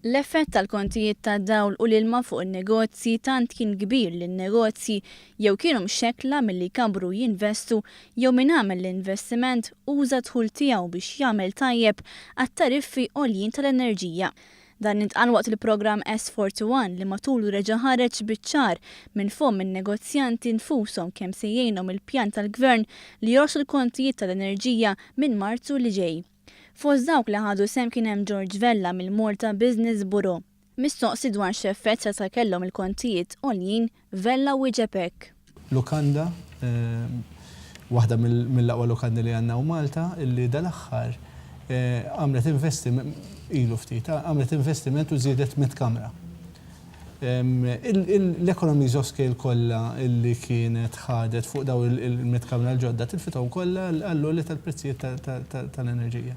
L-effett tal-kontijiet tad-dawl u l-ilma fuq in-negozji tant kien kbir li n-negozji jew kienu mxekkla milli jkabru jinvestu jew min għamel l-investiment uża dħul tiegħu biex jagħmel tajjeb għat-tariffi għoljin tal-enerġija. Dan intqal waqt il-programm S41 li matulu reġa' ħareġ biċ-ċar minn fom in-negozjanti nfushom kemm se jgħinhom il-pjan tal-Gvern li jorsu l-kontijiet tal-enerġija minn Marzu li ġej. Fost dawk li ħadu sem kien hemm George Vella mill-Malta Business Bureau. Mistoqsi dwar x'effett se kellhom il-kontijiet għoljin Vella wieġeb hekk. Lukanda, waħda mill-aqwa lukandi li għandna u Malta, illi dal-aħħar għamlet investiment u żiedet 100 kamra. L-economies of scale kollha illi kienet ħadet fuq daw il-100 kamra l-ġodda tilfithom kollha għallu li tal-prezzijiet tal-enerġija.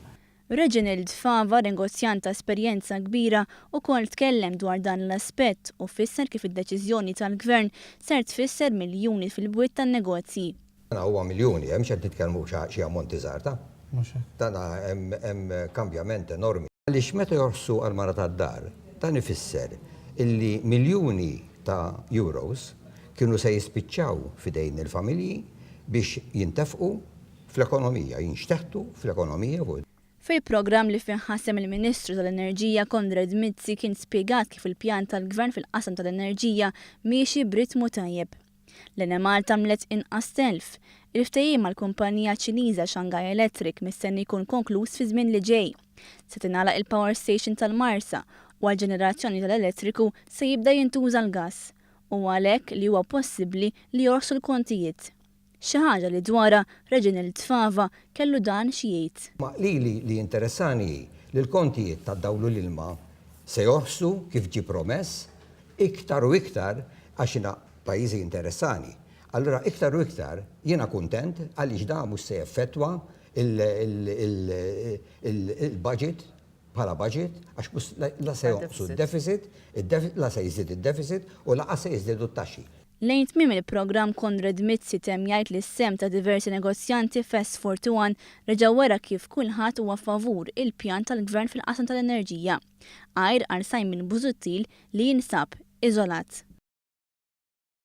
Reginald Fava, negozjant ta' esperjenza kbira, ukoll tkellem dwar dan l-aspett u fisser kif id-deċiżjoni tal-Gvern ser tfisser miljuni fil-bwiet tan-negozji. Huwa miljuni, hemm x'qed nitkellmu xi ammonti żgħar ta'. Dan hemm kambjament enormi. Għaliex meta jorsu għall-mara tad-dar, dan ifisser illi miljuni ta' euros kienu se jispiċċaw f'idejn il-familji biex jintefqu fl-ekonomija, jinxteħtu fl-ekonomija. Fil-programm li fih ħassem il-Ministru tal-Enerġija Konrad Mizzi kien spjegat kif il-pjan tal-Gvern fil-qasam tal-enerġija miexi b'ritmu tajjeb. L-Enemal tamlet inqas telf. Il-ftehim mal-kumpanija Ċiniża Shanghai Electric mistenni jkun konkluż fi żmien li ġej. Se tingħalaq il-power station tal-Marsa u għall-ġenerazzjoni tal-elettriku se jibda jintuża l-gass u għalhekk li huwa possibbli li jorsu l-kontijiet. Xi ħaġa li dwarha Reginald Fava kellu dan xi jgħid. Ma li interessani li l-kontijiet tad-dawlu l-ilma se jorsu kif ġie promess iktar u iktar għax jiena pajjiżi interessani. Allura iktar u iktar jiena kuntent għaliex dan mhux se jeffettwa il-budget bħala budget għax mhux la se jonqsu d-deficit, la se jiżdied id-deficit u laqas se jiżdiedu t-taxxi. Lejn tmiem il-programm Konrad Mizzi temm jgħid li s-sem ta' diversi negozjanti f'S41 reġa' wara kif kulħadd huwa favur il-pjan tal-Gvern fil-qasam tal-enerġija. Għajr għal Simon Busuttil li jinsab iżolat.